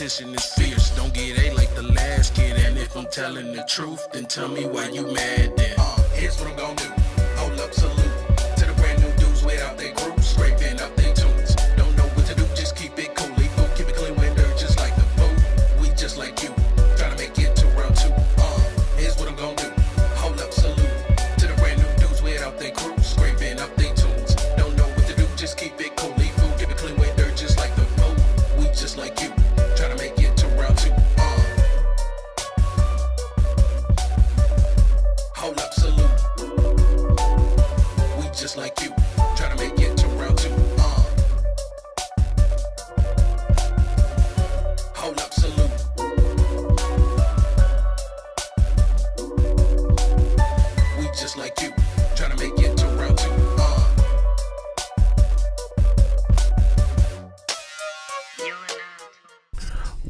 competition is fierce. Don't get A like the last kid. And if I'm telling the truth, then tell me why you mad then. Here's what I'm gonna do. Hold up, salute to the brand new dudes without their group, scraping up their tunes. Don't know what to do, just keep it cool. Keep it clean when dirt, just like the boat. We just like you, trying to make it to round two. Here's what I'm gonna do. Hold up, salute to the brand new dudes without their group, scraping up their tunes. Don't know what to do, just keep it cool. Keep it clean when dirt, just like the boat. We just like you, trying to make it to round two. Hold up, salute. We just like you, trying to make it to round two. Hold up, salute. We just like you, trying to make it to round two.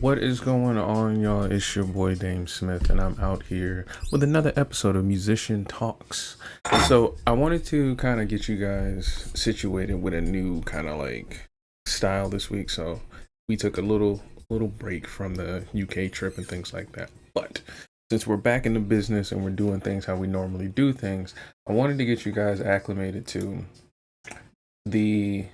What is going on, y'all? It's your boy DameSmiff, and I'm out here with another episode of Musician Talks. So I wanted to kind of get you guys situated with a new kind of like style this week. So we took a little break from the UK trip and things like that. But since we're back in the business and we're doing things how we normally do things, I wanted to get you guys acclimated to the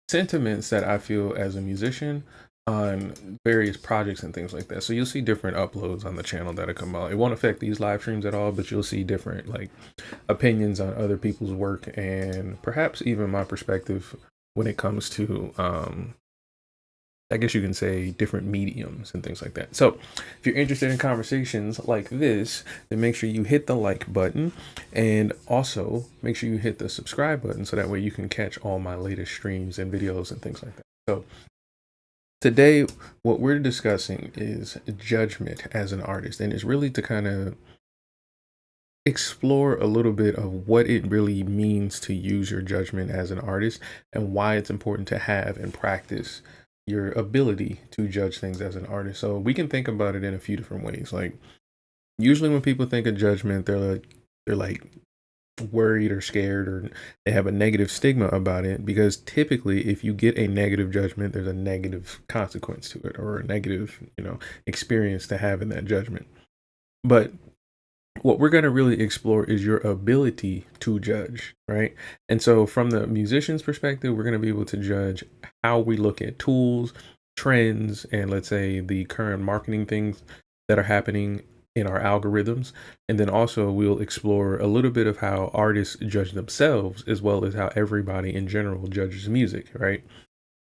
sentiments that I feel as a musician on various projects and things like that. So you'll see different uploads on the channel that'll come out. It won't affect these live streams at all, but you'll see different like opinions on other people's work and perhaps even my perspective when it comes to I guess you can say different mediums and things like that. So if you're interested in conversations like this, then make sure you hit the like button and also make sure you hit the subscribe button so that way you can catch all my latest streams and videos and things like that. So today, what we're discussing is judgment as an artist, and it's really to kind of explore a little bit of what it really means to use your judgment as an artist and why it's important to have and practice your ability to judge things as an artist. So we can think about it in a few different ways. Like usually when people think of judgment, they're like worried or scared, or they have a negative stigma about it, because typically if you get a negative judgment, there's a negative consequence to it, or a negative, experience to have in that judgment. But what we're going to really explore is your ability to judge, right? And so from the musician's perspective, we're going to be able to judge how we look at tools, trends, and let's say the current marketing things that are happening in our algorithms. And then also we'll explore a little bit of how artists judge themselves, as well as how everybody in general judges music, right?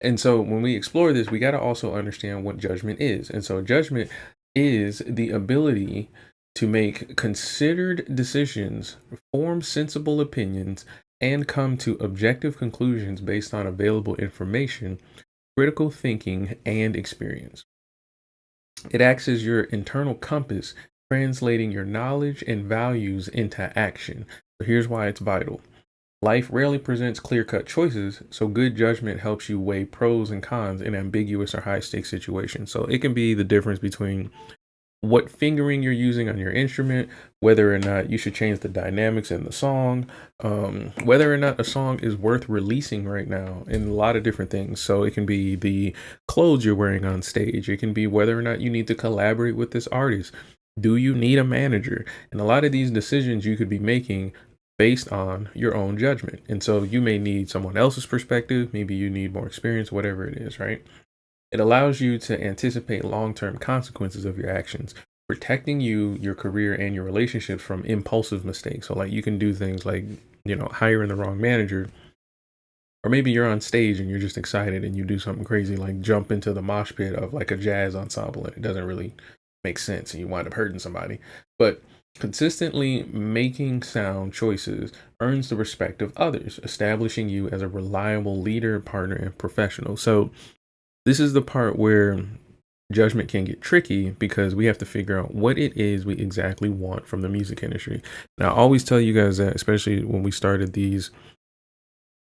And so when we explore this, we got to also understand what judgment is. And so judgment is the ability to make considered decisions, form sensible opinions, and come to objective conclusions based on available information, critical thinking, and experience. It acts as your internal compass, translating your knowledge and values into action. So here's why it's vital. Life rarely presents clear-cut choices, so good judgment helps you weigh pros and cons in ambiguous or high-stakes situations. So it can be the difference between what fingering you're using on your instrument, whether or not you should change the dynamics in the song, whether or not a song is worth releasing right now, and a lot of different things. So it can be the clothes you're wearing on stage. It can be whether or not you need to collaborate with this artist. Do you need a manager? And a lot of these decisions you could be making based on your own judgment. And so you may need someone else's perspective. Maybe you need more experience, whatever it is, right? It allows you to anticipate long-term consequences of your actions, protecting you, your career, and your relationships from impulsive mistakes. So like you can do things like, hiring the wrong manager, or maybe you're on stage and you're just excited and you do something crazy, like jump into the mosh pit of like a jazz ensemble, and it doesn't really make sense and you wind up hurting somebody. But consistently making sound choices earns the respect of others, establishing you as a reliable leader, partner, and professional. So this is the part where judgment can get tricky, because we have to figure out what it is we exactly want from the music industry. And I always tell you guys that, especially when we started these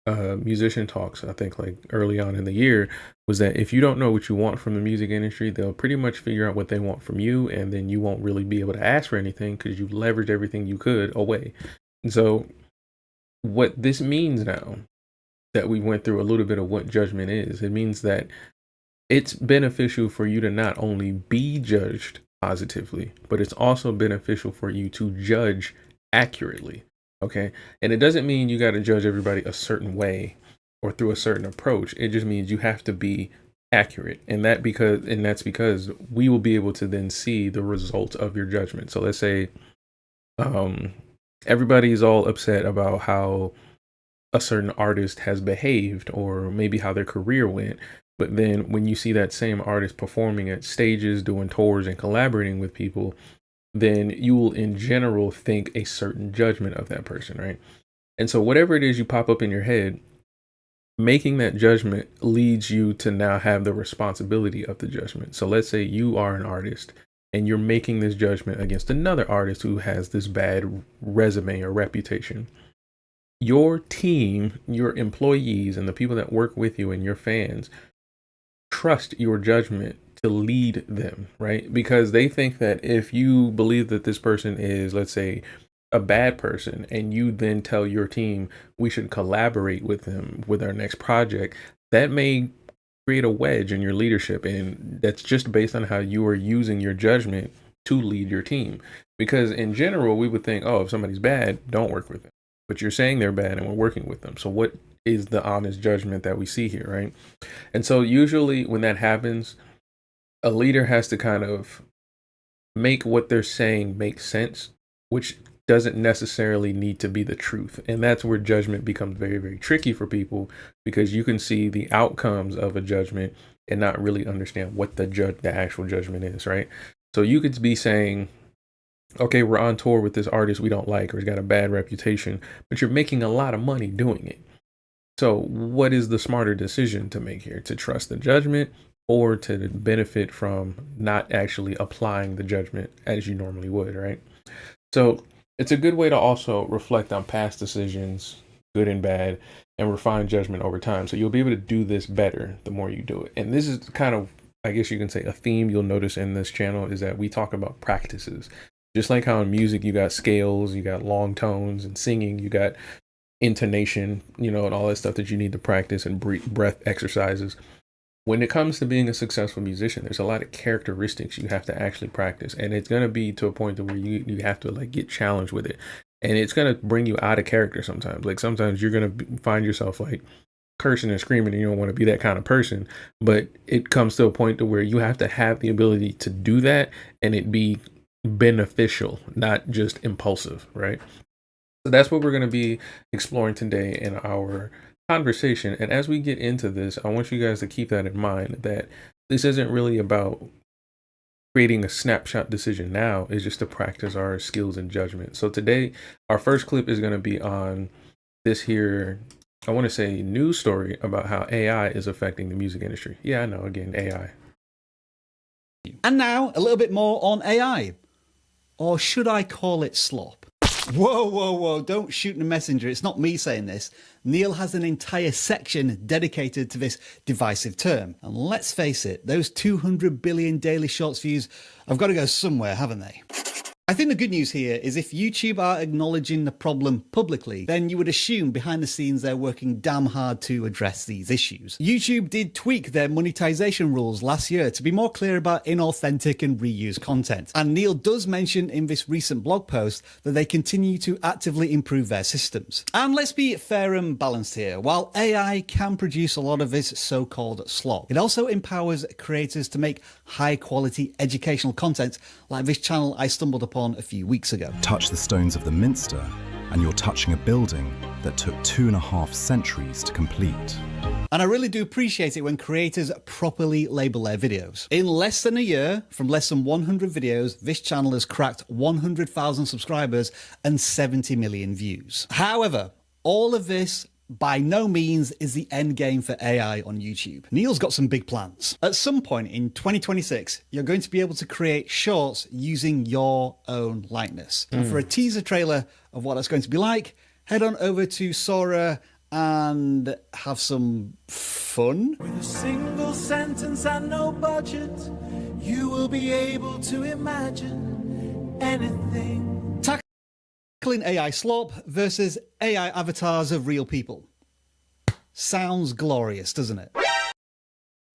musician talks, I think like early on in the year, was that if you don't know what you want from the music industry, they'll pretty much figure out what they want from you, and then you won't really be able to ask for anything because you've leveraged everything you could away. And so what this means now that we went through a little bit of what judgment is, it means that it's beneficial for you to not only be judged positively, but it's also beneficial for you to judge accurately. Okay. And it doesn't mean you got to judge everybody a certain way or through a certain approach. It just means you have to be accurate. And that's because we will be able to then see the results of your judgment. So let's say everybody's all upset about how a certain artist has behaved, or maybe how their career went. But then when you see that same artist performing at stages, doing tours, and collaborating with people, then you will in general think a certain judgment of that person, right? And so whatever it is you pop up in your head, making that judgment leads you to now have the responsibility of the judgment. So let's say you are an artist and you're making this judgment against another artist who has this bad resume or reputation. Your team, your employees, and the people that work with you and your fans trust your judgment to lead them, right? Because they think that if you believe that this person is, let's say, a bad person, and you then tell your team we should collaborate with them with our next project, that may create a wedge in your leadership. And that's just based on how you are using your judgment to lead your team. Because in general, we would think, oh, if somebody's bad, don't work with them. But you're saying they're bad and we're working with them. So what is the honest judgment that we see here, right? And so usually when that happens, a leader has to kind of make what they're saying make sense, which doesn't necessarily need to be the truth. And that's where judgment becomes very, very tricky for people, because you can see the outcomes of a judgment and not really understand what the actual judgment is, right? So you could be saying, okay, we're on tour with this artist we don't like, or he's got a bad reputation, but you're making a lot of money doing it. So what is the smarter decision to make here? To trust the judgment, or to benefit from not actually applying the judgment as you normally would, right? So it's a good way to also reflect on past decisions, good and bad, and refine judgment over time. So you'll be able to do this better the more you do it. And this is kind of, I guess you can say, a theme you'll notice in this channel is that we talk about practices. Just like how in music you got scales, you got long tones, and singing you got intonation, you know, and all that stuff that you need to practice, and breath exercises. When it comes to being a successful musician, there's a lot of characteristics you have to actually practice, and it's going to be to a point to where you have to like get challenged with it, and it's going to bring you out of character sometimes. Like sometimes you're going to find yourself like cursing and screaming, and you don't want to be that kind of person, but it comes to a point to where you have to have the ability to do that and it be beneficial, not just impulsive, right? So that's what we're going to be exploring today in our conversation. And as we get into this, I want you guys to keep that in mind, that this isn't really about creating a snapshot decision now. It's just to practice our skills and judgment. So today, our first clip is going to be on this here, I want to say, news story about how AI is affecting the music industry. Yeah, I know, again, AI. And now a little bit more on AI. Or should I call it slop? Whoa, whoa, whoa, don't shoot the messenger. It's not me saying this. Neil has an entire section dedicated to this divisive term. And let's face it, those 200 billion daily shorts views have got to go somewhere, haven't they? I think the good news here is if YouTube are acknowledging the problem publicly, then you would assume behind the scenes they're working damn hard to address these issues. YouTube did tweak their monetization rules last year to be more clear about inauthentic and reused content. And Neil does mention in this recent blog post that they continue to actively improve their systems. And let's be fair and balanced here. While AI can produce a lot of this so-called slop, it also empowers creators to make high quality educational content like this channel I stumbled upon a few weeks ago. Touch the stones of the Minster and you're touching a building that took 2.5 centuries to complete. And I really do appreciate it when creators properly label their videos. In less than a year, from less than 100 videos, this channel has cracked 100,000 subscribers and 70 million views. However, all of this by no means is the end game for AI on YouTube. Neil's got some big plans. At some point in 2026, you're going to be able to create shorts using your own likeness. And for a teaser trailer of what that's going to be like, head on over to Sora and have some fun. With a single sentence and no budget, you will be able to imagine anything. Tackling AI slop versus AI avatars of real people. Sounds glorious, doesn't it?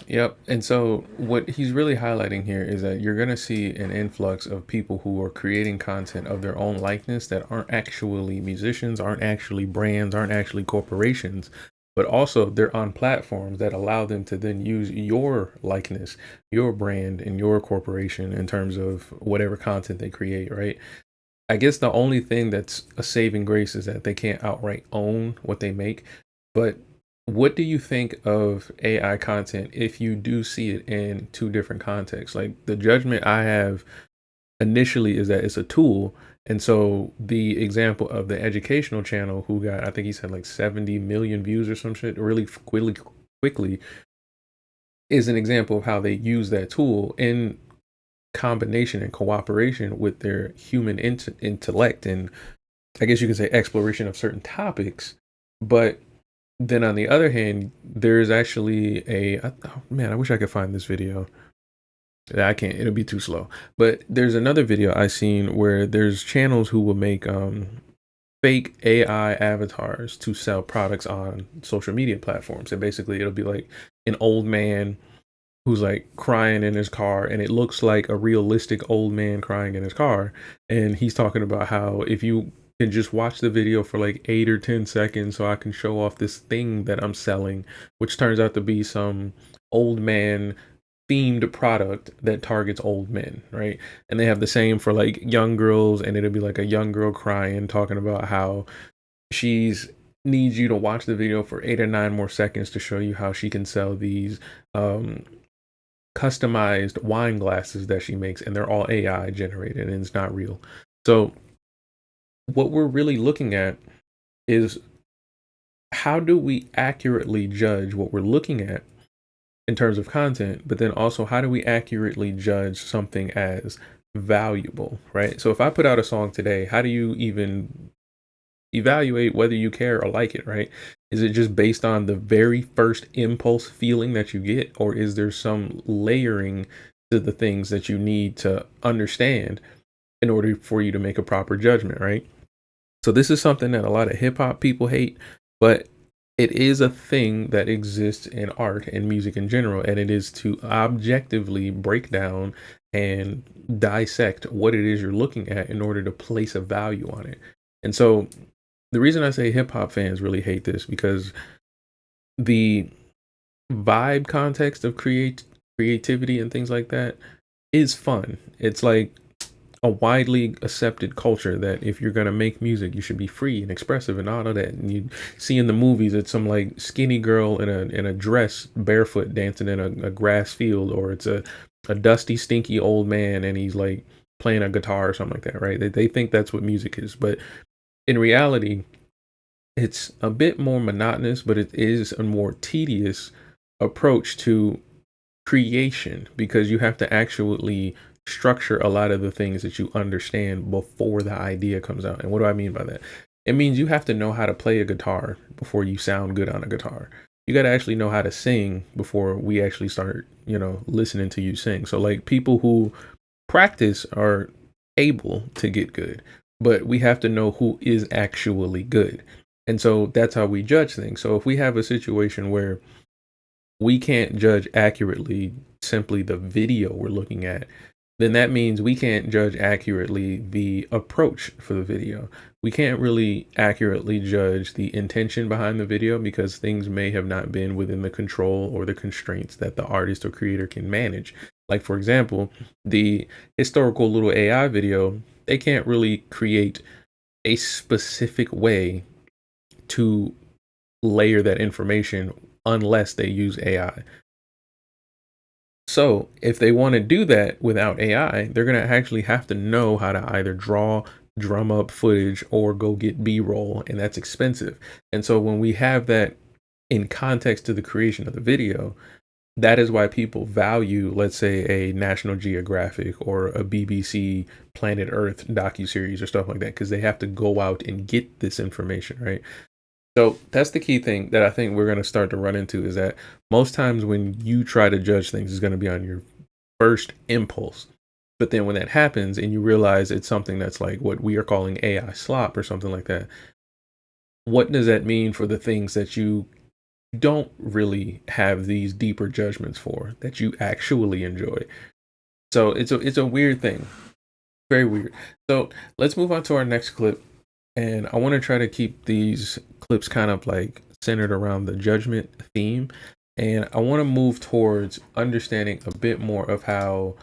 Yep. And so what he's really highlighting here is that you're going to see an influx of people who are creating content of their own likeness that aren't actually musicians, aren't actually brands, aren't actually corporations, but also they're on platforms that allow them to then use your likeness, your brand, and your corporation in terms of whatever content they create, right? I guess the only thing that's a saving grace is that they can't outright own what they make. But what do you think of AI content if you do see it in two different contexts? Like, the judgment I have initially is that it's a tool. And so the example of the educational channel who got, I think he said like 70 million views or some shit really quickly is an example of how they use that tool in combination and cooperation with their human intellect and, I guess you could say, exploration of certain topics. But then on the other hand, there's actually oh man, I wish I could find this video. I can't, it'll be too slow. But there's another video I seen where there's channels who will make fake AI avatars to sell products on social media platforms. And basically it'll be like an old man who's like crying in his car, and it looks like a realistic old man crying in his car. And he's talking about how if you can just watch the video for like 8 or 10 seconds so I can show off this thing that I'm selling, which turns out to be some old man themed product that targets old men, right? And they have the same for like young girls, and it'll be like a young girl crying, talking about how she's needs you to watch the video for 8 or 9 more seconds to show you how she can sell these customized wine glasses that she makes, and they're all AI generated and it's not real. So what we're really looking at is how do we accurately judge what we're looking at in terms of content, but then also how do we accurately judge something as valuable, right? So if I put out a song today, how do you even evaluate whether you care or like it, right? Is it just based on the very first impulse feeling that you get, or is there some layering to the things that you need to understand in order for you to make a proper judgment, right? So this is something that a lot of hip hop people hate, but it is a thing that exists in art and music in general, and it is to objectively break down and dissect what it is you're looking at in order to place a value on it. And so the reason I say hip hop fans really hate this, because the vibe context of creativity and things like that is fun. It's like a widely accepted culture that if you're gonna make music, you should be free and expressive and all of that. And you see in the movies, it's some like skinny girl in a dress, barefoot, dancing in a grass field, or it's a dusty, stinky old man and he's like playing a guitar or something like that, right? They think that's what music is, but in reality, it's a bit more monotonous, but it is a more tedious approach to creation, because you have to actually structure a lot of the things that you understand before the idea comes out. And what do I mean by that? It means you have to know how to play a guitar before you sound good on a guitar. You got to actually know how to sing before we actually start, listening to you sing. So like people who practice are able to get good, but we have to know who is actually good. And so that's how we judge things. So if we have a situation where we can't judge accurately simply the video we're looking at, then that means we can't judge accurately the approach for the video. We can't really accurately judge the intention behind the video, because things may have not been within the control or the constraints that the artist or creator can manage. Like, for example, the historical little AI video, they can't really create a specific way to layer that information unless they use AI. So if they want to do that without AI, they're going to actually have to know how to either draw, drum up footage, or go get B-roll, and that's expensive. And so when we have that in context to the creation of the video, that is why people value, let's say, a National Geographic or a BBC Planet Earth docuseries or stuff like that, because they have to go out and get this information, right? So that's the key thing that I think we're going to start to run into, is that most times when you try to judge things, it's going to be on your first impulse. But then when that happens and you realize it's something that's like what we are calling AI slop or something like that, what does that mean for the things that you don't really have these deeper judgments for, that you actually enjoy? So it's a weird thing. Very weird. So let's move on to our next clip. And I want to try to keep these clips kind of like centered around the judgment theme. And I want to move towards understanding a bit more of how,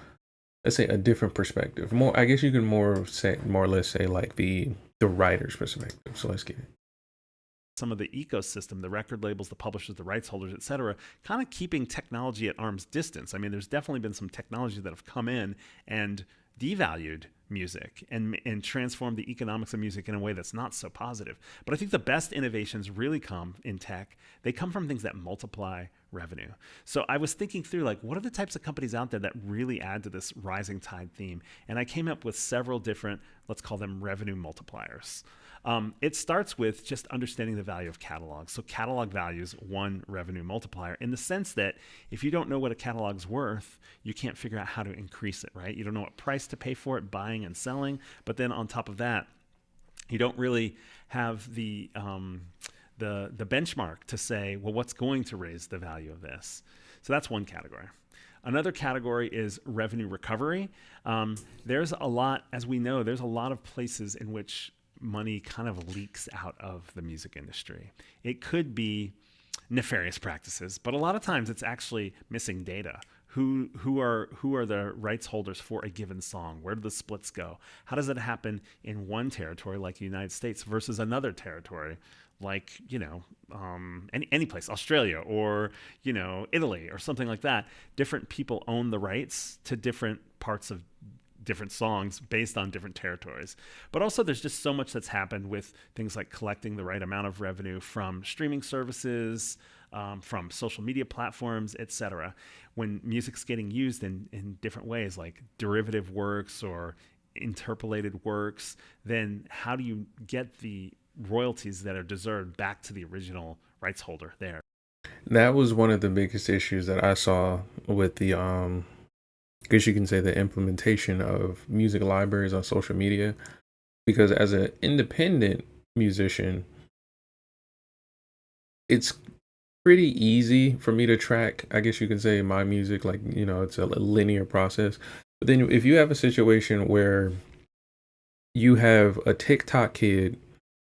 let's say, a different perspective. More, I guess you can more or less say like the writer's perspective. So let's get it. Some of the ecosystem, the record labels, the publishers, the rights holders, et cetera, kind of keeping technology at arm's distance. I mean, there's definitely been some technologies that have come in and devalued music and transformed the economics of music in a way that's not so positive. But I think the best innovations really come in tech. They come from things that multiply revenue. So I was thinking through, like, what are the types of companies out there that really add to this rising tide theme? And I came up with several different, let's call them revenue multipliers. It starts with just understanding the value of catalogs. So catalog value is one revenue multiplier, in the sense that if you don't know what a catalog's worth, you can't figure out how to increase it, right? You don't know what price to pay for it, buying and selling. But then on top of that, you don't really have the benchmark to say, well, what's going to raise the value of this? So that's one category. Another category is revenue recovery. There's a lot, as we know, there's a lot of places in which money kind of leaks out of the music industry. It could be nefarious practices, but a lot of times it's actually missing data. Who are the rights holders for a given song? Where do the splits go? How does it happen in one territory like the United States versus another territory like, any place, Australia or, Italy or something like that? Different people own the rights to different parts of different songs based on different territories. But also there's just so much that's happened with things like collecting the right amount of revenue from streaming services, from social media platforms, etc. When music's getting used in different ways, like derivative works or interpolated works, then how do you get the royalties that are deserved back to the original rights holder there. That was one of the biggest issues that I saw with the I guess you can say the implementation of music libraries on social media, because as an independent musician, it's pretty easy for me to track, I guess you can say, my music. Like, you know, it's a linear process. But then if you have a situation where you have a TikTok kid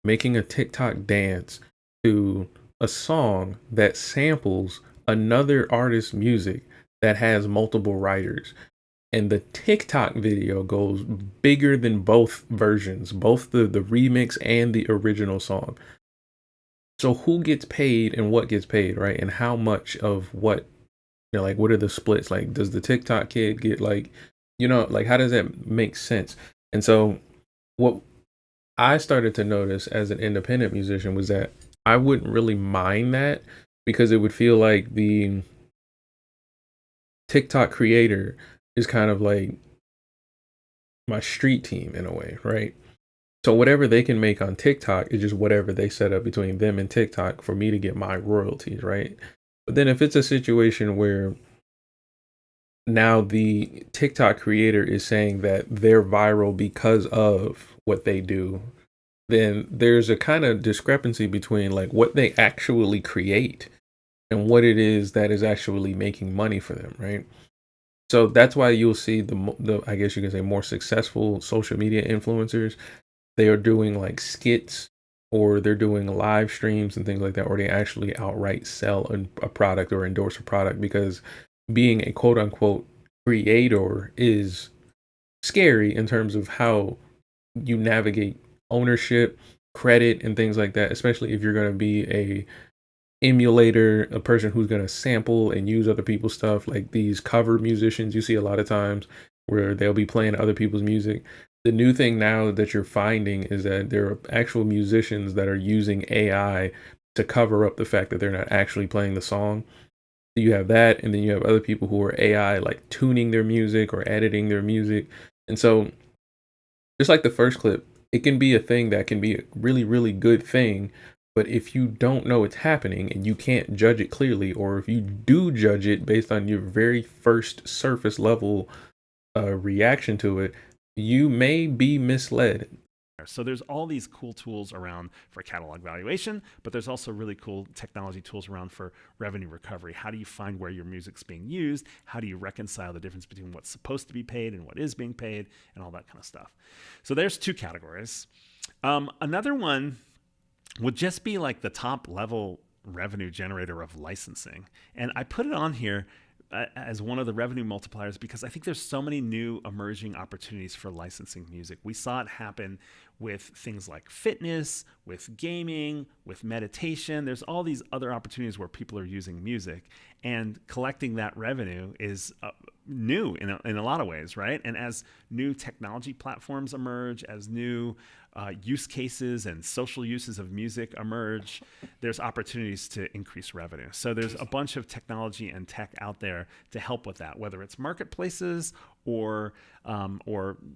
making a TikTok dance to a song that samples another artist's music that has multiple writers, and the TikTok video goes bigger than both versions, both the remix and the original song. So who gets paid and what gets paid, right? And how much of what, you know, like, what are the splits? Like, does the TikTok kid get, like, you know, like, how does that make sense? And so what I started to notice as an independent musician was that I wouldn't really mind that, because it would feel like the TikTok creator is kind of like my street team in a way, right? So whatever they can make on TikTok is just whatever they set up between them and TikTok for me to get my royalties, right? But then if it's a situation where now the TikTok creator is saying that they're viral because of what they do, then there's a kind of discrepancy between like what they actually create and what it is that is actually making money for them, right? So that's why you'll see the I guess you can say more successful social media influencers, they are doing like skits, or they're doing live streams and things like that, or they actually outright sell a product or endorse a product, because being a quote unquote creator is scary in terms of how you navigate ownership, credit, and things like that, especially if you're going to be a emulator, a person who's going to sample and use other people's stuff. Like these cover musicians you see a lot of times where they'll be playing other people's music. The new thing now that you're finding is that there are actual musicians that are using AI to cover up the fact that they're not actually playing the song. You have that, and then you have other people who are AI like tuning their music or editing their music. And so just like the first clip, it can be a thing that can be a really, really good thing. But if you don't know it's happening and you can't judge it clearly, or if you do judge it based on your very first surface level reaction to it, you may be misled. So there's all these cool tools around for catalog valuation, but there's also really cool technology tools around for revenue recovery. How do you find where your music's being used? How do you reconcile the difference between what's supposed to be paid and what is being paid, and all that kind of stuff? So there's two categories. Another one would just be like the top level revenue generator of licensing. And I put it on here as one of the revenue multipliers because I think there's so many new emerging opportunities for licensing music. We saw it happen with things like fitness, with gaming, with meditation. There's all these other opportunities where people are using music, and collecting that revenue is new in a lot of ways, right? And as new technology platforms emerge, as new use cases and social uses of music emerge, there's opportunities to increase revenue. So there's a bunch of technology and tech out there to help with that, whether it's marketplaces or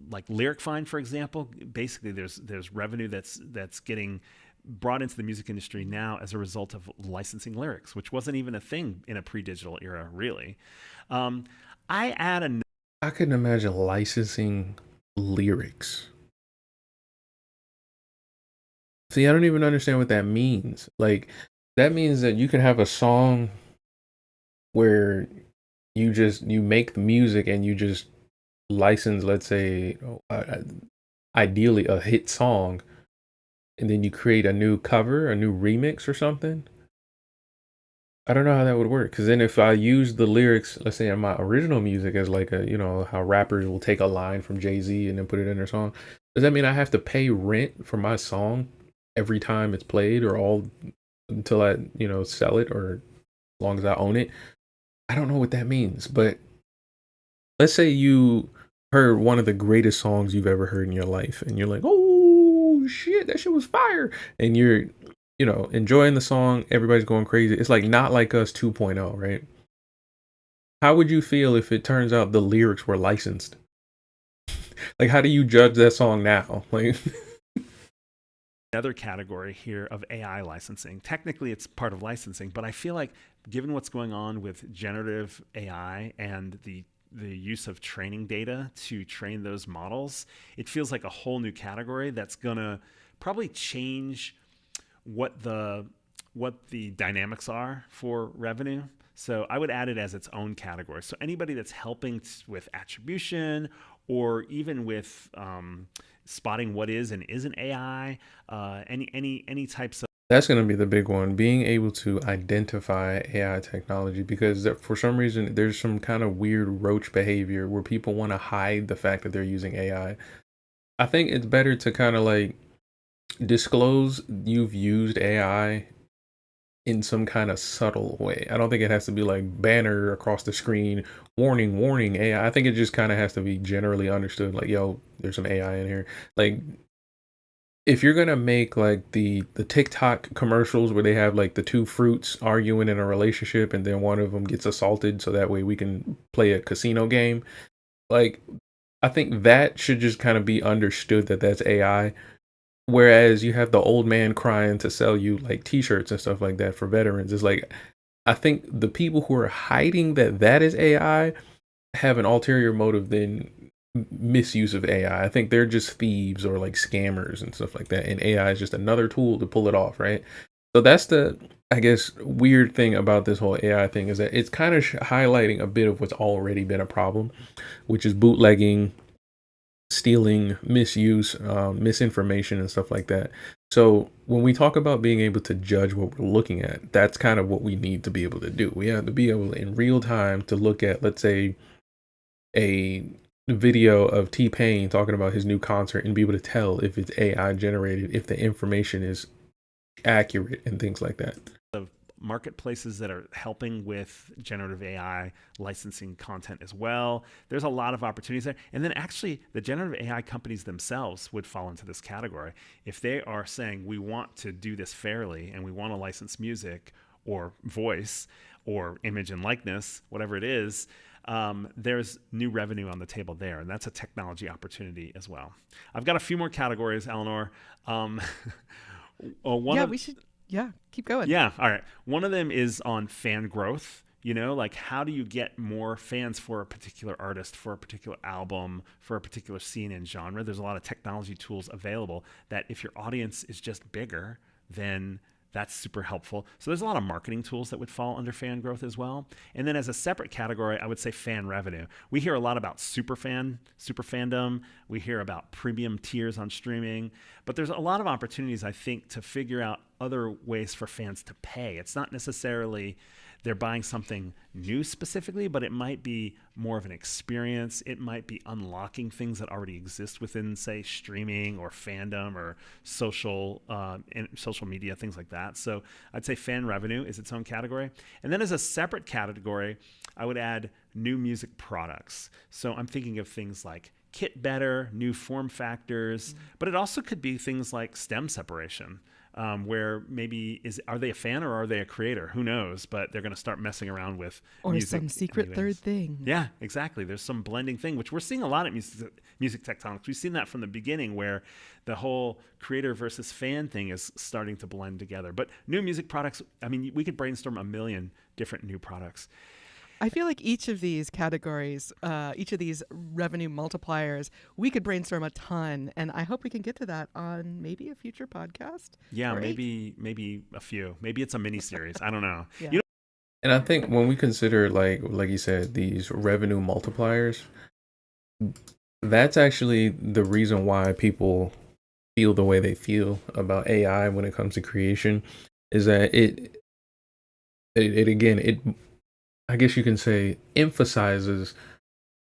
like Lyric Find, for example. Basically, there's revenue that's getting brought into the music industry now as a result of licensing lyrics, which wasn't even a thing in a pre-digital era, really. I couldn't imagine licensing lyrics. See, I don't even understand what that means. Like, that means that you can have a song where you make the music and you just license, let's say, ideally a hit song, and then you create a new cover, a new remix or something. I don't know how that would work, because then if I use the lyrics, let's say in my original music, as like a, you know, how rappers will take a line from Jay-Z and then put it in their song, does that mean I have to pay rent for my song every time it's played, or all until I, you know, sell it, or as long as I own it? I don't know what that means. But let's say you heard one of the greatest songs you've ever heard in your life, and you're like, oh shit, that shit was fire, and you're, you know, enjoying the song, everybody's going crazy. It's like Not Like Us 2.0, right? How would you feel if it turns out the lyrics were licensed? Like, how do you judge that song now? Like Another category here of AI licensing. Technically, it's part of licensing, but I feel like given what's going on with generative AI and the use of training data to train those models, it feels like a whole new category that's gonna probably change what the dynamics are for revenue. So I would add it as its own category. So anybody that's helping with attribution or even with spotting what is and isn't AI, any types of. That's going to be the big one, being able to identify AI technology, because for some reason there's some kind of weird roach behavior where people want to hide the fact that they're using AI. I think it's better to kind of like disclose you've used AI in some kind of subtle way. I don't think it has to be like banner across the screen, warning, warning, AI. I think it just kind of has to be generally understood, like, yo, there's some AI in here. Like, if you're gonna make like the TikTok commercials where they have like the two fruits arguing in a relationship and then one of them gets assaulted so that way we can play a casino game, like, I think that should just kind of be understood that that's AI. Whereas you have the old man crying to sell you like t-shirts and stuff like that for veterans. It's like, I think the people who are hiding that is AI have an ulterior motive than misuse of AI. I think they're just thieves or like scammers and stuff like that. And AI is just another tool to pull it off, right? So that's the, I guess, weird thing about this whole AI thing, is that it's kind of highlighting a bit of what's already been a problem, which is bootlegging, stealing, misuse, misinformation and stuff like that. So when we talk about being able to judge what we're looking at, that's kind of what we need to be able to do. We have to be able in real time to look at, let's say, a video of T-Pain talking about his new concert and be able to tell if it's AI generated, if the information is accurate and things like that. Of marketplaces that are helping with generative AI licensing content as well. There's a lot of opportunities there. And then actually the generative AI companies themselves would fall into this category. If they are saying, we want to do this fairly and we want to license music or voice or image and likeness, whatever it is, there's new revenue on the table there. And that's a technology opportunity as well. I've got a few more categories, Eleanor. Yeah, keep going. Yeah, all right. One of them is on fan growth. You know, like, how do you get more fans for a particular artist, for a particular album, for a particular scene and genre? There's a lot of technology tools available that if your audience is just bigger, then that's super helpful. So there's a lot of marketing tools that would fall under fan growth as well. And then as a separate category, I would say fan revenue. We hear a lot about super fandom. We hear about premium tiers on streaming, but there's a lot of opportunities, I think, to figure out other ways for fans to pay. It's not necessarily they're buying something new specifically, but it might be more of an experience. It might be unlocking things that already exist within, say, streaming or fandom or social media, things like that. So I'd say fan revenue is its own category. And then as a separate category, I would add new music products. So I'm thinking of things like kit better, new form factors, but it also could be things like stem separation. Where maybe are they a fan or are they a creator? Who knows? But they're going to start messing around with or music, some secret third thing. Yeah, exactly. There's some blending thing, which we're seeing a lot at music tectonics. We've seen that from the beginning, where the whole creator versus fan thing is starting to blend together. But new music products, I mean, we could brainstorm a million different new products. I feel like each of these categories, each of these revenue multipliers, we could brainstorm a ton, and I hope we can get to that on maybe a future podcast. Yeah, maybe a few. Maybe it's a mini series. I don't know. Yeah. You know, And I think when we consider, like you said, these revenue multipliers, that's actually the reason why people feel the way they feel about AI when it comes to creation, is that it I guess you can say, emphasizes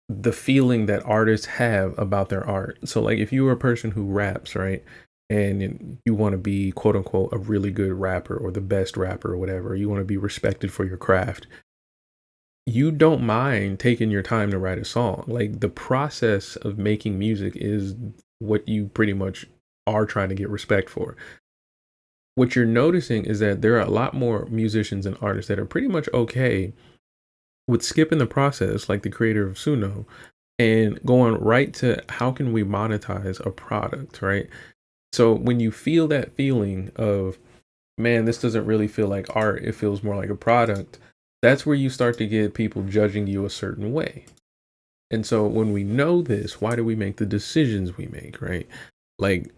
the feeling that artists have about their art. So like, if you were a person who raps, right, and you want to be quote unquote a really good rapper or the best rapper or whatever, you want to be respected for your craft, you don't mind taking your time to write a song. Like, the process of making music is what you pretty much are trying to get respect for. What you're noticing is that there are a lot more musicians and artists that are pretty much okay with skipping the process, like the creator of Suno, and going right to how can we monetize a product, right? So when you feel that feeling of, man, this doesn't really feel like art, it feels more like a product, that's where you start to get people judging you a certain way. And so when we know this, why do we make the decisions we make, right? Like,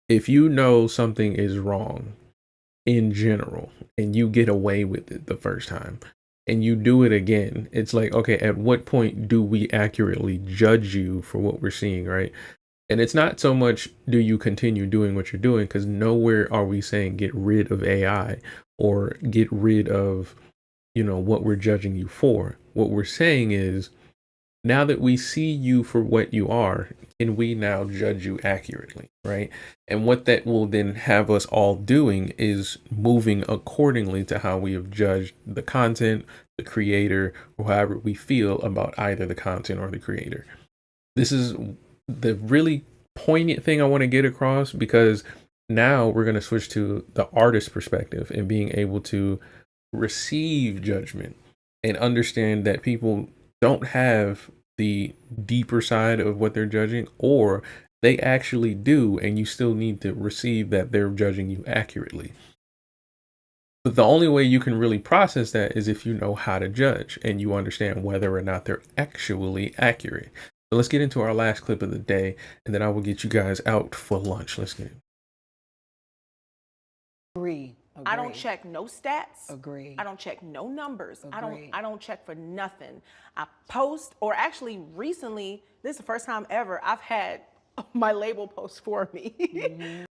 if you know something is wrong in general and you get away with it the first time and you do it again, it's like, okay, at what point do we accurately judge you for what we're seeing, right? And it's not so much do you continue doing what you're doing, because nowhere are we saying get rid of AI or get rid of, what we're judging you for. What we're saying is, now that we see you for what you are, can we now judge you accurately, right? And what that will then have us all doing is moving accordingly to how we have judged the content, the creator, or however we feel about either the content or the creator. This is the really poignant thing I want to get across, because now we're going to switch to the artist perspective and being able to receive judgment and understand that people don't have the deeper side of what they're judging, or they actually do, and you still need to receive that they're judging you accurately. But the only way you can really process that is if you know how to judge and you understand whether or not they're actually accurate. So let's get into our last clip of the day, and then I will get you guys out for lunch. Let's get it. Agree. I don't check no stats. Agree. I don't check no numbers. Agree. I don't check for nothing. I post, or actually recently, this is the first time ever I've had my label post for me. Mm-hmm.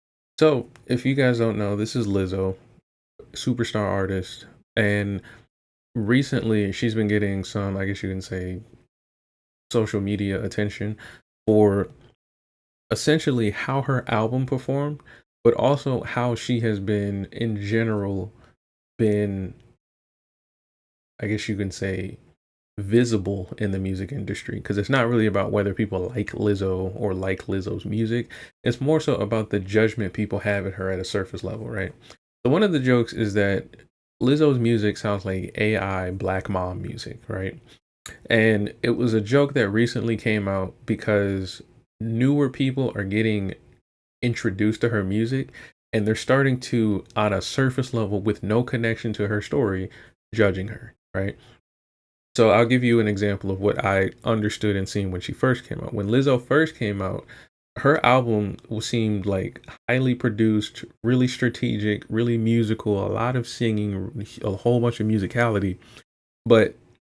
So if you guys don't know, this is Lizzo, superstar artist, and recently she's been getting some, I guess you can say, social media attention for essentially how her album performed, but also how she has been in general been, I guess you can say, visible in the music industry. Because it's not really about whether people like Lizzo or like Lizzo's music. It's more so about the judgment people have of her at a surface level, right? So one of the jokes is that Lizzo's music sounds like AI black mom music, right? And it was a joke that recently came out because newer people are getting introduced to her music, and they're starting to, on a surface level with no connection to her story, judging her, right? So I'll give you an example of what I understood and seen when she first came out. When Lizzo first came out, her album seemed like highly produced, really strategic, really musical, a lot of singing, a whole bunch of musicality. But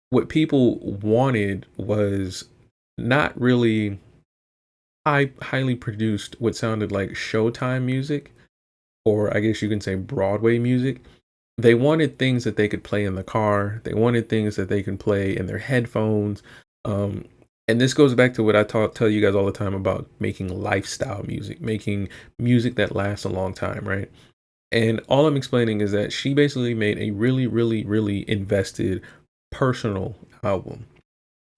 what people wanted was not really highly produced, what sounded like Showtime music, or I guess you can say Broadway music. They wanted things that they could play in the car. They wanted things that they can play in their headphones. And this goes back to what I tell you guys all the time about making lifestyle music, making music that lasts a long time, right? And all I'm explaining is that she basically made a really, really, really invested personal album,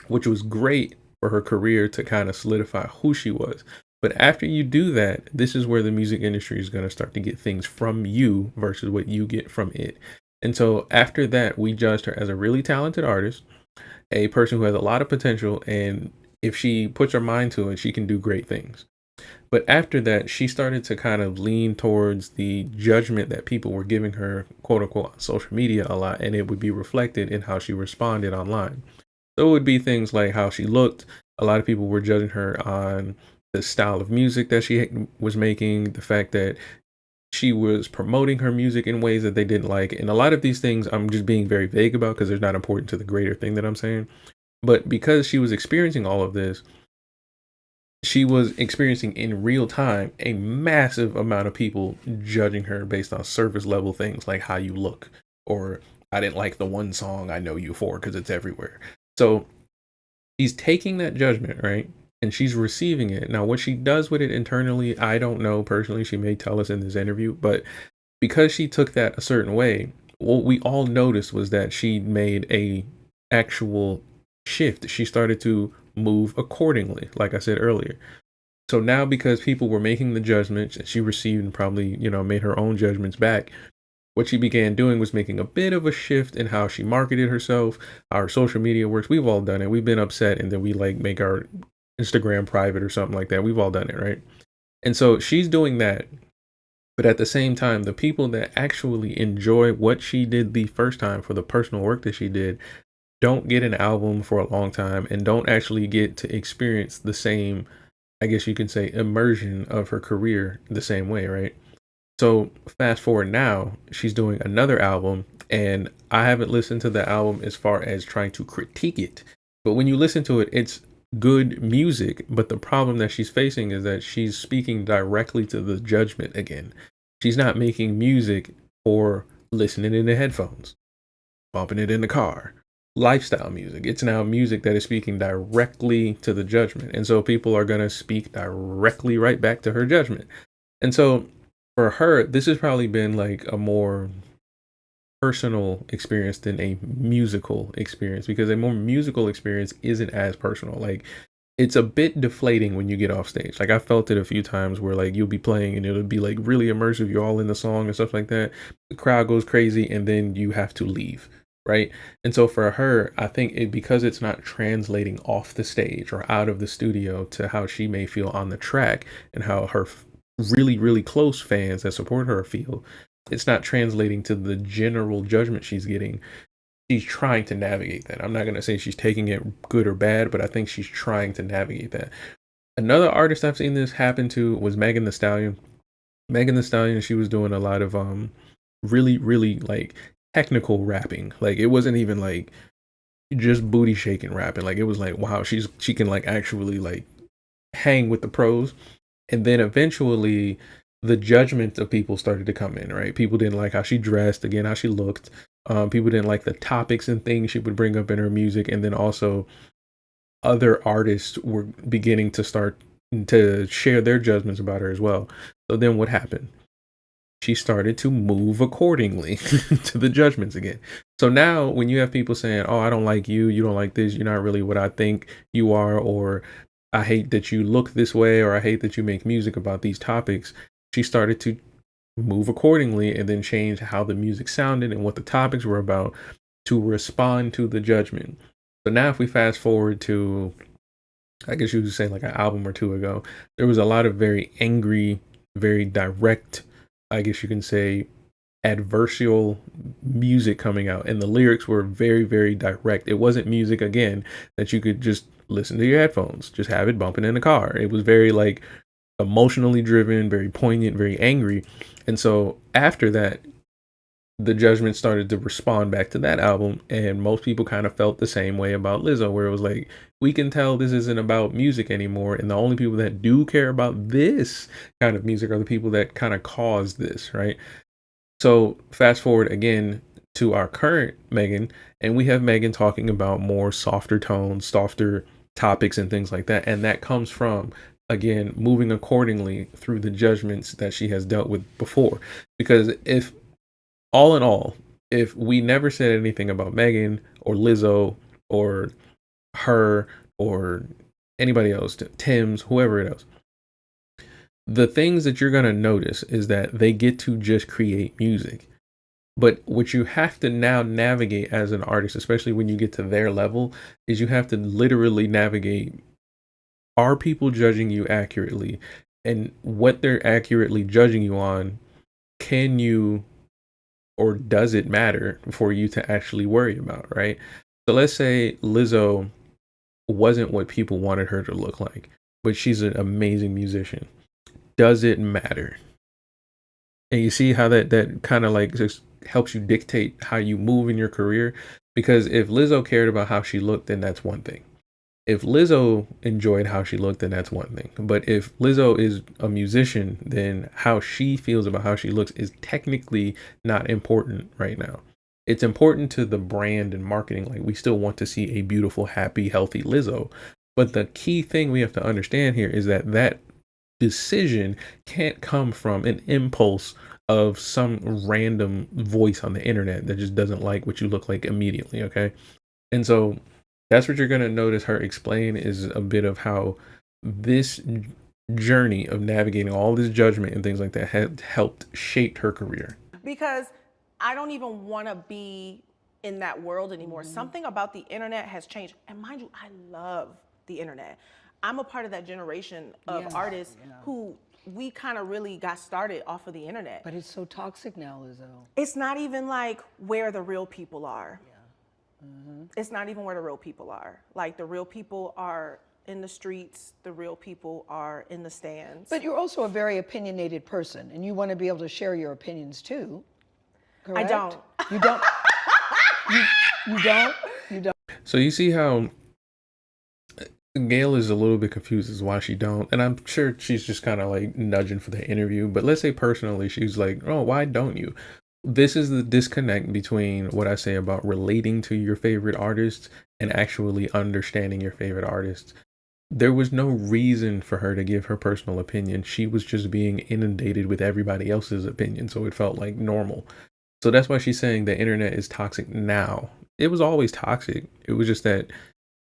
which was great for her career to kind of solidify who she was. But after you do that, this is where the music industry is going to start to get things from you versus what you get from it. And so after that, we judged her as a really talented artist, a person who has a lot of potential, and if she puts her mind to it, she can do great things. But after that, she started to kind of lean towards the judgment that people were giving her, quote unquote, on social media a lot, and it would be reflected in how she responded online. So it would be things like how she looked. A lot of people were judging her on the style of music that she was making, the fact that she was promoting her music in ways that they didn't like. And a lot of these things I'm just being very vague about because they're not important to the greater thing that I'm saying. But because she was experiencing all of this, she was experiencing in real time a massive amount of people judging her based on surface level things like how you look, or I didn't like the one song I know you for because it's everywhere. So she's taking that judgment, right? And she's receiving it. Now, what she does with it internally, I don't know personally. She may tell us in this interview, but because she took that a certain way, what we all noticed was that she made a actual shift. She started to move accordingly, like I said earlier. So now, because people were making the judgments, and she received and probably, made her own judgments back, what she began doing was making a bit of a shift in how she marketed herself, how her social media works. We've all done it. We've been upset, and then we make our Instagram private or something like that. We've all done it, right? And so she's doing that. But at the same time, the people that actually enjoy what she did the first time for the personal work that she did don't get an album for a long time and don't actually get to experience the same, I guess you can say, immersion of her career the same way, right? So fast forward now, she's doing another album, and I haven't listened to the album as far as trying to critique it. But when you listen to it, it's good music. But the problem that she's facing is that she's speaking directly to the judgment again. She's not making music for listening in the headphones, bumping it in the car, lifestyle music. It's now music that is speaking directly to the judgment. And so people are going to speak directly right back to her judgment. And so for her, this has probably been like a more personal experience than a musical experience, because a more musical experience isn't as personal. Like, it's a bit deflating when you get off stage. Like, I felt it a few times where like you'll be playing and it'll be like really immersive. You're all in the song and stuff like that. The crowd goes crazy and then you have to leave. Right. And so for her, I think because it's not translating off the stage or out of the studio to how she may feel on the track and how her really, really close fans that support her feel, it's not translating to the general judgment she's getting. She's trying to navigate that. I'm not going to say she's taking it good or bad, but I think she's trying to navigate that. Another artist I've seen this happen to was Megan Thee Stallion. Megan Thee Stallion, she was doing a lot of really, really like technical rapping. Like, it wasn't even like just booty shaking rapping. Like, it was like, wow, she can like actually like hang with the pros. And then eventually the judgment of people started to come in, right? People didn't like how she dressed, again, how she looked. People didn't like the topics and things she would bring up in her music. And then also other artists were beginning to start to share their judgments about her as well. So then what happened? She started to move accordingly to the judgments again. So now when you have people saying, oh, I don't like you, you don't like this, you're not really what I think you are, or I hate that you look this way, or I hate that you make music about these topics, she started to move accordingly and then change how the music sounded and what the topics were about to respond to the judgment. So now if we fast forward to, I guess you would say like an album or two ago, there was a lot of very angry, very direct, I guess you can say, adversarial music coming out, and the lyrics were very, very direct. It wasn't music, again, that you could just listen to your headphones, just have it bumping in the car. It was very like emotionally driven, very poignant, very angry. And so after that, the judgment started to respond back to that album, and most people kind of felt the same way about Lizzo, where it was like, we can tell this isn't about music anymore, and the only people that do care about this kind of music are the people that kind of caused this, right? So fast forward again to our current Megan, and we have Megan talking about more softer tones, softer topics and things like that. And that comes from, again, moving accordingly through the judgments that she has dealt with before. Because if, all in all, if we never said anything about Megan or Lizzo or her or anybody else, Tim's, whoever it is, the things that you're going to notice is that they get to just create music. But what you have to now navigate as an artist, especially when you get to their level, is you have to literally navigate, are people judging you accurately? And what they're accurately judging you on, can you, or does it matter for you to actually worry about, right? So let's say Lizzo wasn't what people wanted her to look like, but she's an amazing musician. Does it matter? And you see how that kind of like just helps you dictate how you move in your career. Because if Lizzo cared about how she looked, then that's one thing. If Lizzo enjoyed how she looked, then that's one thing. But if Lizzo is a musician, then how she feels about how she looks is technically not important right now. It's important to the brand and marketing. Like, we still want to see a beautiful, happy, healthy Lizzo. But the key thing we have to understand here is that decision can't come from an impulse of some random voice on the internet that just doesn't like what you look like immediately. Okay. And so that's what you're going to notice her explain, is a bit of how this journey of navigating all this judgment and things like that had helped shape her career. Because I don't even want to be in that world anymore. Something about the internet has changed. And mind you, I love the internet. I'm a part of that generation of artists who we kind of really got started off of the internet. But it's so toxic now, Lizzo. It's not even like where the real people are. It's not even where the real people are. Like the real people are in the streets, the real people are in the stands. But you're also a very opinionated person, and you want to be able to share your opinions too. Correct? I don't. You don't. You don't. You don't. So you see how Gail is a little bit confused as why she don't, and I'm sure she's just kind of like nudging for the interview. But let's say personally, she's like, "Oh, why don't you?" This is the disconnect between what I say about relating to your favorite artists and actually understanding your favorite artists. There was no reason for her to give her personal opinion. She was just being inundated with everybody else's opinion, so it felt like normal. So that's why she's saying the internet is toxic now. It was always toxic. It was just that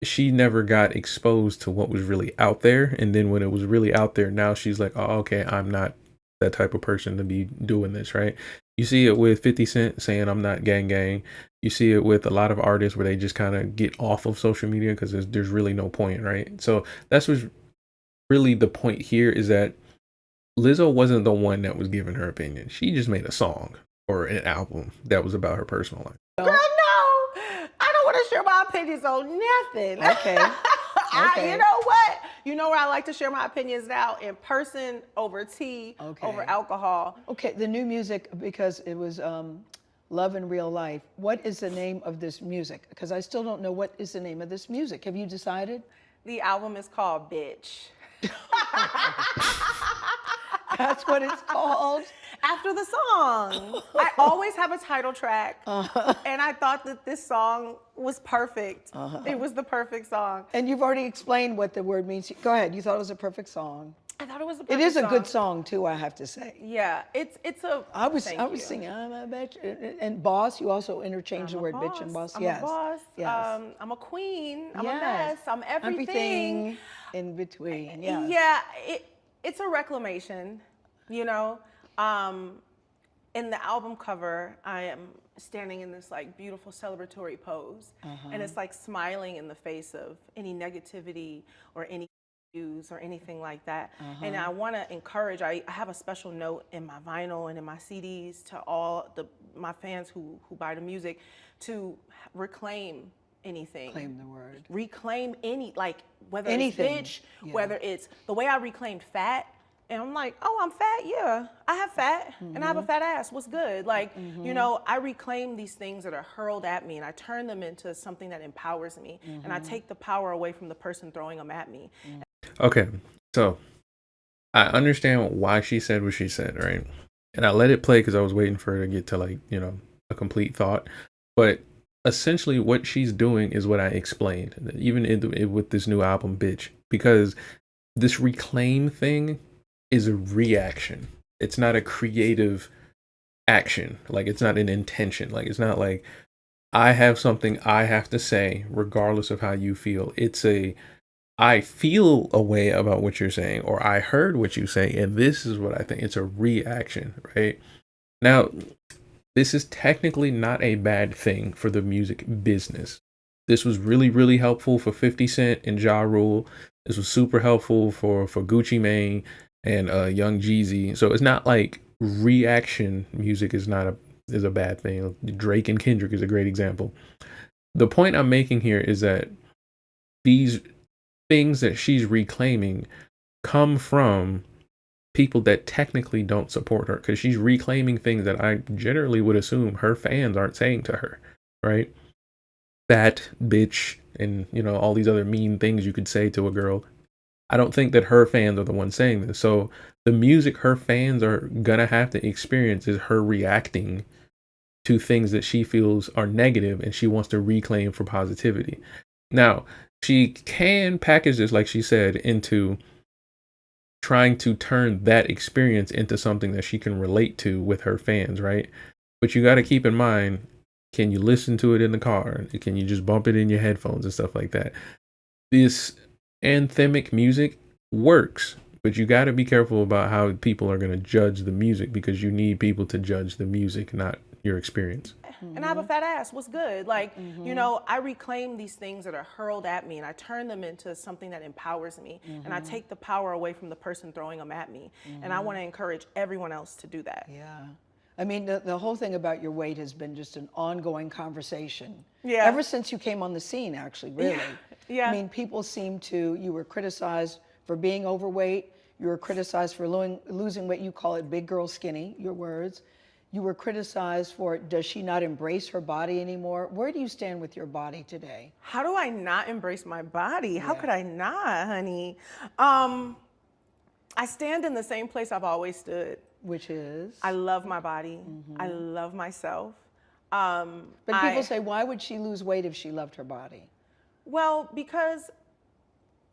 she never got exposed to what was really out there. And then when it was really out there, now she's like, oh, okay, I'm not that type of person to be doing this, right? You see it with 50 Cent saying, I'm not gang gang. You see it with a lot of artists where they just kind of get off of social media because there's really no point, right? So that's what's really the point here, is that Lizzo wasn't the one that was giving her opinion. She just made a song or an album that was about her personal life. Girl, no, I don't want to share my opinions on nothing. Okay. You know what? You know where I like to share my opinions now? In person, over tea, over alcohol. Okay, the new music, because it was Love in Real Life. What is the name of this music? Because I still don't know what is the name of this music. Have you decided? The album is called Bitch. That's what it's called? After the song. I always have a title track, and I thought that this song was perfect. It was the perfect song. And you've already explained what the word means. Go ahead. You thought it was a perfect song. I thought it was a perfect song. It is a good song too, I have to say. Yeah, it's a. I was singing, I'm a bitch, and boss. You also interchange the word bitch and boss. I'm Yes. a boss. Yes. I'm a queen. I'm Yes. a mess. I'm everything. In between. Yes. Yeah, it's a reclamation, you know. In the album cover, I am standing in this like beautiful celebratory pose, and it's like smiling in the face of any negativity or any views or anything like that. And I want to encourage. I have a special note in my vinyl and in my CDs to all my fans who buy the music to reclaim anything. Claim the word. Reclaim whether Anything. it's bitch, whether it's the way I reclaimed fat. And I'm like, oh, I'm fat? Yeah, I have fat and I have a fat ass. What's good? Like, you know, I reclaim these things that are hurled at me and I turn them into something that empowers me. And I take the power away from the person throwing them at me. Okay, so I understand why she said what she said, right? And I let it play because I was waiting for her to get to like, you know, a complete thought. But essentially what she's doing is what I explained, even with this new album, Bitch, because this reclaim thing is a reaction. It's not a creative action. Like, it's not an intention. Like, it's not like I have something I have to say regardless of how you feel. It's I feel a way about what you're saying, or I heard what you say, and this is what I think. It's a reaction, right? Now, this is technically not a bad thing for the music business. This was really, really helpful for 50 Cent and Ja Rule. This was super helpful for Gucci Mane and Young Jeezy. So it's not like reaction music is a bad thing. Drake and Kendrick is a great example. The point I'm making here is that these things that she's reclaiming come from people that technically don't support her, because she's reclaiming things that I generally would assume her fans aren't saying to her, right? Fat, bitch, and you know, all these other mean things you could say to a girl. I don't think that her fans are the ones saying this. So the music her fans are gonna have to experience is her reacting to things that she feels are negative and she wants to reclaim for positivity. Now, she can package this, like she said, into trying to turn that experience into something that she can relate to with her fans, right? But you got to keep in mind, can you listen to it in the car? Can you just bump it in your headphones and stuff like that? This anthemic music works, but you got to be careful about how people are going to judge the music, because you need people to judge the music, not your experience. and I have a fat ass. What's good? Like, you know, I reclaim these things that are hurled at me and I turn them into something that empowers me. And I take the power away from the person throwing them at me. And I want to encourage everyone else to do that. Yeah. I mean, the whole thing about your weight has been just an ongoing conversation. Yeah. Ever since you came on the scene, actually, really. Yeah. I mean, people seem to, you were criticized for being overweight. You were criticized for losing weight. You call it big girl skinny, your words. You were criticized for, does she not embrace her body anymore? Where do you stand with your body today? How do I not embrace my body? How could I not, honey? I stand in the same place I've always stood. Which is? I love my body. I love myself. But people say, why would she lose weight if she loved her body? Well, because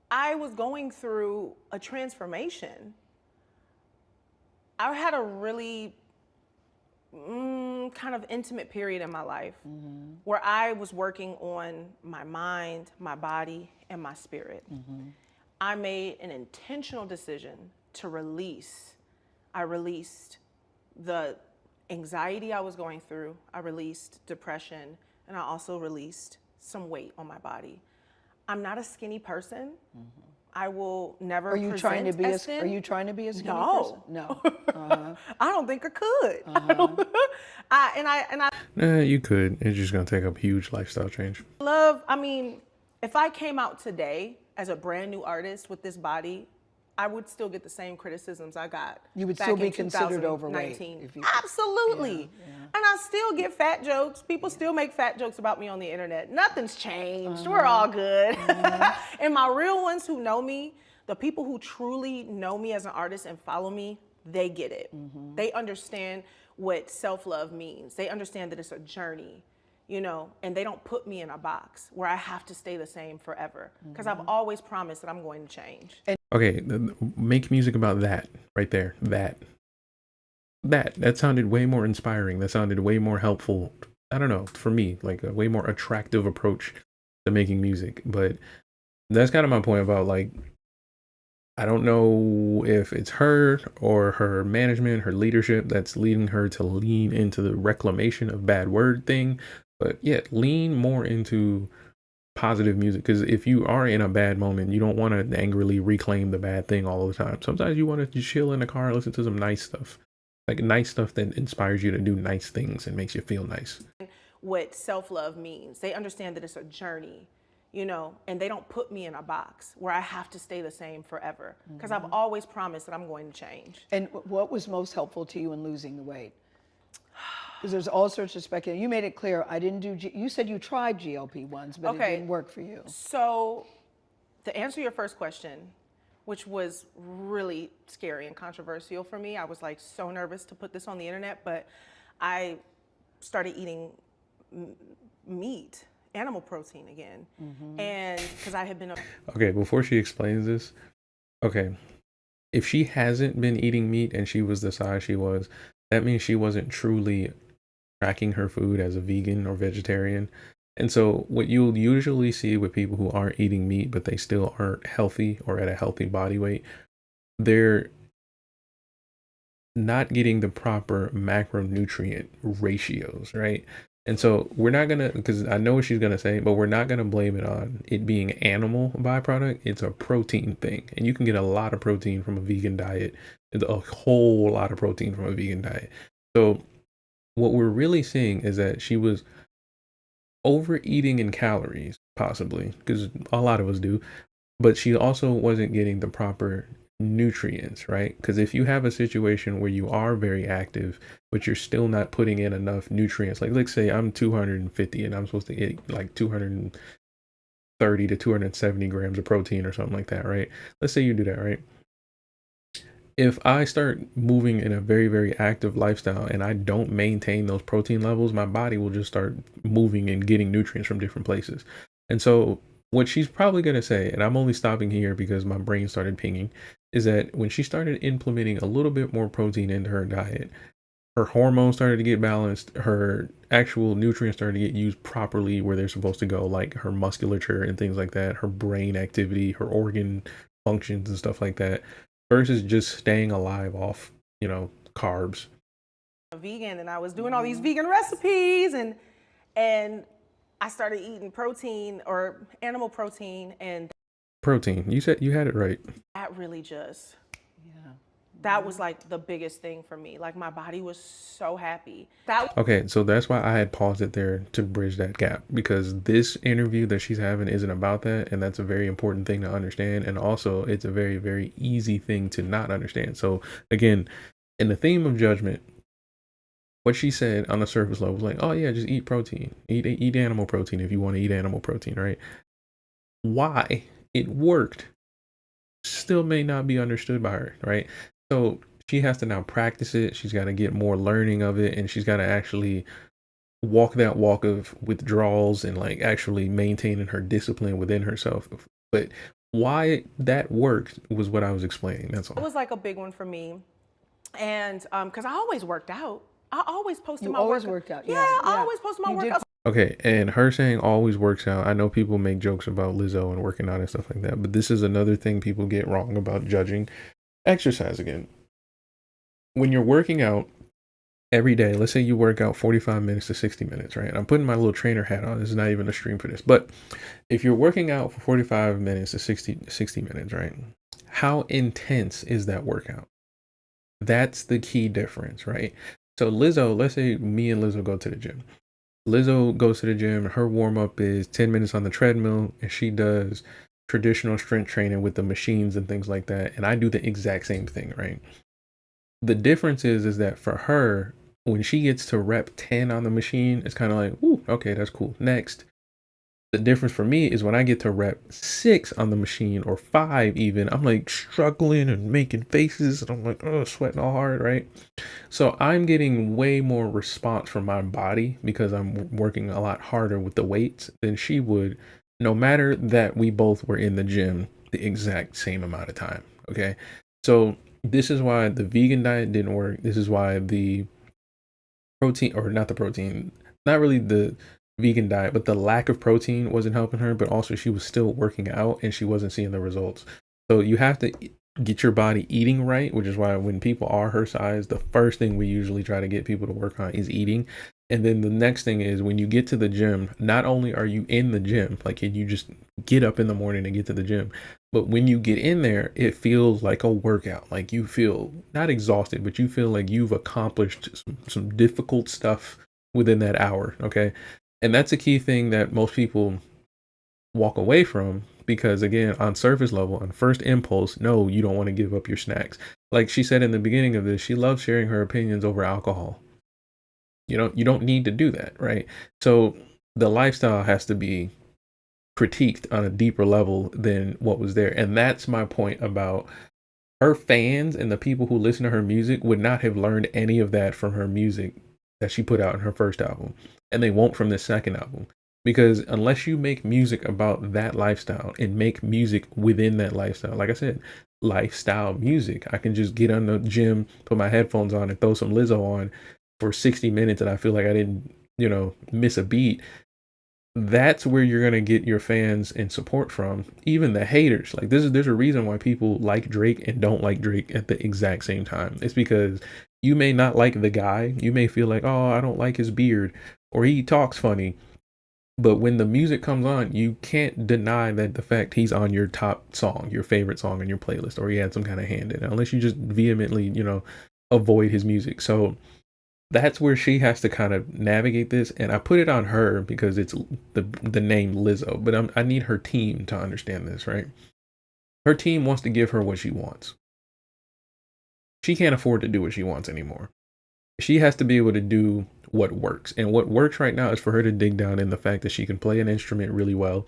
I was going through a transformation. I had a really kind of intimate period in my life where I was working on my mind, my body, and my spirit. I made an intentional decision to release. I released the anxiety I was going through. I released depression, and I also released some weight on my body. I'm not a skinny person. I will never Are you trying to be as thin. Are you trying to be a skinny No. person? No. I don't think I could. You could. It's just gonna take a huge lifestyle change. I mean, if I came out today as a brand new artist with this body, I would still get the same criticisms I got. You would back still be in considered 2019. overweight. Absolutely. And I still get fat jokes. People still make fat jokes about me on the internet. Nothing's changed. We're all good. And my real ones who know me, the people who truly know me as an artist and follow me, they get it. They understand what self-love means. They understand that it's a journey, you know, and they don't put me in a box where I have to stay the same forever. Because I've always promised that I'm going to change. Okay, make music about that right there. That sounded way more inspiring. That sounded way more helpful. I don't know, for me, like a way more attractive approach to making music. But that's kind of my point about, like, I don't know if it's her or her management, her leadership that's leading her to lean into the reclamation of bad word thing. But yeah, lean more into positive music, because if you are in a bad moment, you don't want to angrily reclaim the bad thing all the time. Sometimes you want to just chill in the car and listen to some nice stuff, like nice stuff that inspires you to do nice things and makes you feel nice. What self-love means. They understand that it's a journey, you know, and they don't put me in a box where I have to stay the same forever. Because I've always promised that I'm going to change. And what was most helpful to you in losing the weight? Because there's all sorts of speculation. You made it clear, I didn't do, you said you tried GLP-1s, but it didn't work for you. So to answer your first question, which was really scary and controversial for me, I was like so nervous to put this on the internet, but I started eating meat, animal protein again. And because I had been Okay, before she explains this, okay, if she hasn't been eating meat and she was the size she was, that means she wasn't truly tracking her food as a vegan or vegetarian. And so what you'll usually see with people who aren't eating meat, but they still aren't healthy or at a healthy body weight, they're not getting the proper macronutrient ratios, right? And so we're not going to, because I know what she's going to say, but we're not going to blame it on it being animal byproduct. It's a protein thing. And you can get a lot of protein from a vegan diet. It's a whole lot of protein from a vegan diet. So what we're really seeing is that she was overeating in calories, possibly, because a lot of us do, but she also wasn't getting the proper nutrients, right? Because if you have a situation where you are very active, but you're still not putting in enough nutrients, like let's say I'm 250 and I'm supposed to get like 230 to 270 grams of protein or something like that, right? Let's say you do that, right? If I start moving in a very, very active lifestyle and I don't maintain those protein levels, my body will just start moving and getting nutrients from different places. And so what she's probably going to say, and I'm only stopping here because my brain started pinging, is that when she started implementing a little bit more protein into her diet, her hormones started to get balanced, her actual nutrients started to get used properly where they're supposed to go, like her musculature and things like that, her brain activity, her organ functions and stuff like that, versus just staying alive off, you know, carbs. vegan, and I was doing all these vegan recipes, and I started eating protein or animal protein, and Protein. You said you had it right. that really just, that was like the biggest thing for me. Like my body was so happy. Okay, so that's why I had paused it there to bridge that gap, because this interview that she's having isn't about that, and that's a very important thing to understand, and also it's a very, very easy thing to not understand. So again, in the theme of judgment, what she said on the surface level was like, oh yeah, just eat protein, eat animal protein if you want to eat animal protein, right? Why it worked still may not be understood by her, right? So she has to now practice it. She's got to get more learning of it, and she's got to actually walk that walk of withdrawals and like actually maintaining her discipline within herself. But why that worked was what I was explaining. That's all. It was like a big one for me, and because I always worked out. I always posted my always workout. worked out. Yeah, I always posted my workouts. Okay, and her saying always works out. I know people make jokes about Lizzo and working out and stuff like that, but this is another thing people get wrong about judging exercise again. When you're working out every day, let's say you work out 45 minutes to 60 minutes, right? I'm putting my little trainer hat on. This is not even a stream for this, but if you're working out for 45 minutes to 60 minutes, right? How intense is that workout? That's the key difference, right? So Lizzo, let's say me and Lizzo go to the gym. Lizzo goes to the gym. Her warm up is 10 minutes on the treadmill, and she does traditional strength training with the machines and things like that. And I do the exact same thing, right? The difference is that for her, when she gets to rep 10 on the machine, it's kind of like, ooh, okay, that's cool. Next. The difference for me is when I get to rep 6 on the machine, or 5 even, I'm like struggling and making faces, and I'm like, oh, sweating all hard, right? So I'm getting way more response from my body because I'm working a lot harder with the weights than she would, no matter that we both were in the gym the exact same amount of time, okay? So this is why the vegan diet didn't work. This is why the protein, or not the protein, not really the vegan diet, but the lack of protein wasn't helping her, but also she was still working out and she wasn't seeing the results. So you have to get your body eating right, which is why when people are her size, the first thing we usually try to get people to work on is eating. And then the next thing is, when you get to the gym, not only are you in the gym, like you just get up in the morning and get to the gym, but when you get in there, it feels like a workout. Like you feel not exhausted, but you feel like you've accomplished some difficult stuff within that hour, okay? And that's a key thing that most people walk away from, because again, on surface level, on first impulse, no, you don't want to give up your snacks. Like she said in the beginning of this, she loves sharing her opinions over alcohol. You don't need to do that, right? So the lifestyle has to be critiqued on a deeper level than what was there. And that's my point about her fans, and the people who listen to her music would not have learned any of that from her music that she put out in her first album, and they won't from the second album. Because unless you make music about that lifestyle and make music within that lifestyle, like I said, lifestyle music, I can just get on the gym, put my headphones on, and throw some Lizzo on for 60 minutes, and I feel like I didn't, miss a beat. That's where you're gonna get your fans and support from, even the haters. Like there's a reason why people like Drake and don't like Drake at the exact same time. It's because you may not like the guy. You may feel like, oh, I don't like his beard, or he talks funny. But when the music comes on, you can't deny that the fact he's on your top song, your favorite song on your playlist, or he had some kind of hand in it, unless you just vehemently, avoid his music. So that's where she has to kind of navigate this. And I put it on her because it's the name Lizzo, but I need her team to understand this, right? Her team wants to give her what she wants. She can't afford to do what she wants anymore. She has to be able to do what works. And what works right now is for her to dig down in the fact that she can play an instrument really well.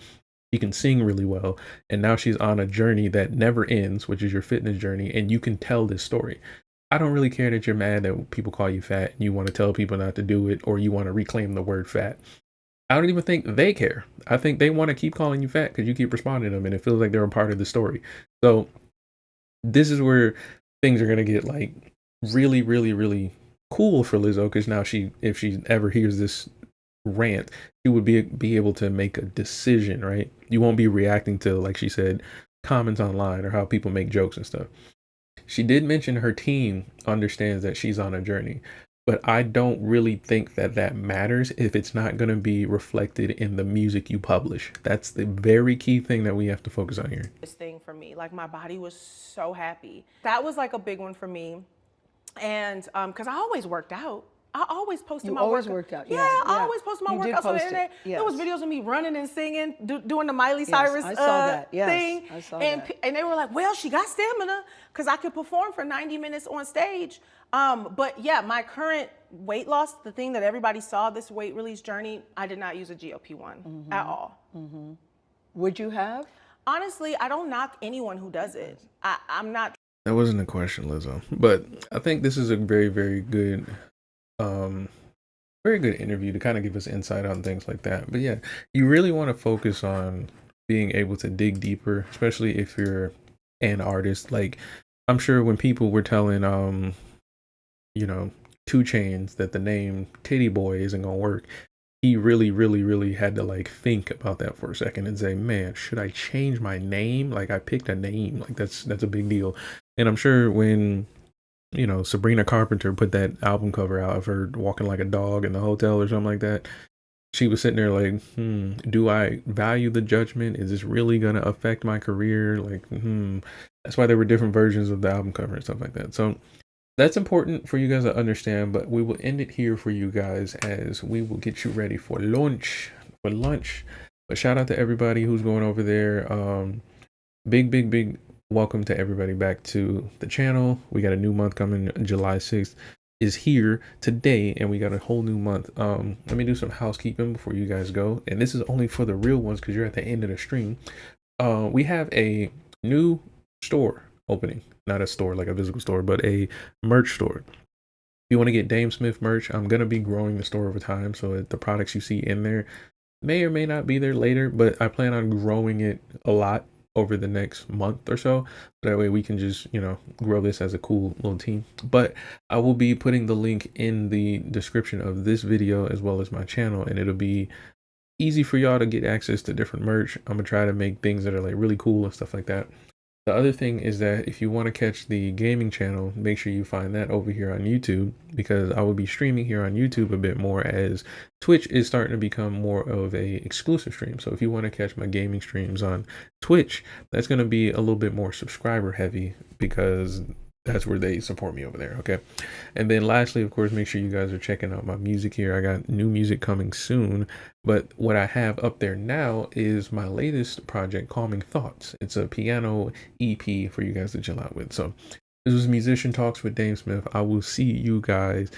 She can sing really well. And now she's on a journey that never ends, which is your fitness journey. And you can tell this story. I don't really care that you're mad that people call you fat and you want to tell people not to do it, or you want to reclaim the word fat. I don't even think they care. I think they want to keep calling you fat because you keep responding to them, and it feels like they're a part of the story. So this is where things are going to get like really, really, really cool for Lizzo, because now if she ever hears this rant, she would be able to make a decision, right? You won't be reacting to, like she said, comments online or how people make jokes and stuff. She did mention her team understands that she's on a journey, but I don't really think that that matters if it's not going to be reflected in the music you publish. That's the very key thing that we have to focus on here. This thing for me, like my body was so happy. That was like a big one for me. And because I always worked out. I always posted my always workout. worked out, Yeah, yeah, I yeah. always posted my You did workouts on the post it, internet. There was yes. videos of me running and singing, doing the Miley Yes, Cyrus I saw that, yes, thing. I saw and, that. and they were like, well, she got stamina because I could perform for 90 minutes on stage. But yeah, my current weight loss, the thing that everybody saw, this weight release journey, I did not use a GLP-1 at all. Would you have? Honestly, I don't knock anyone who does it. I'm not. That wasn't a question, Lizzo, but I think this is a very, very good interview to kind of give us insight on things like that. But yeah, you really want to focus on being able to dig deeper, especially if you're an artist. Like, I'm sure when people were telling 2 Chainz that the name Titty Boy isn't gonna work, he really had to like think about that for a second and say, man, should I change my name? Like, I picked a name, like that's a big deal. And I'm sure when Sabrina Carpenter put that album cover out of her walking like a dog in the hotel or something like that, she was sitting there like, do I value the judgment? Is this really gonna affect my career? Like, that's why there were different versions of the album cover and stuff like that. So that's important for you guys to understand, but we will end it here for you guys as we will get you ready for lunch. But shout out to everybody who's going over there. Big welcome to everybody back to the channel. We got a new month coming. July 6th is here today, and we got a whole new month. Let me do some housekeeping before you guys go, and this is only for the real ones because you're at the end of the stream. We have a new store opening, not a store like a physical store, but a merch store. If you want to get DameSmiff merch, I'm gonna be growing the store over time, so the products you see in there may or may not be there later, but I plan on growing it a lot over the next month or so. That way we can just, grow this as a cool little team. But I will be putting the link in the description of this video as well as my channel, and it'll be easy for y'all to get access to different merch. I'm gonna try to make things that are like really cool and stuff like that. The other thing is that if you want to catch the gaming channel, make sure you find that over here on YouTube, because I will be streaming here on YouTube a bit more as Twitch is starting to become more of a exclusive stream. So if you want to catch my gaming streams on Twitch, that's going to be a little bit more subscriber heavy because that's where they support me over there. Okay. And then lastly, of course, make sure you guys are checking out my music here. I got new music coming soon, but what I have up there now is my latest project, Calming Thoughts. It's a piano EP for you guys to chill out with. So this was Musician Talks with DameSmiff. I will see you guys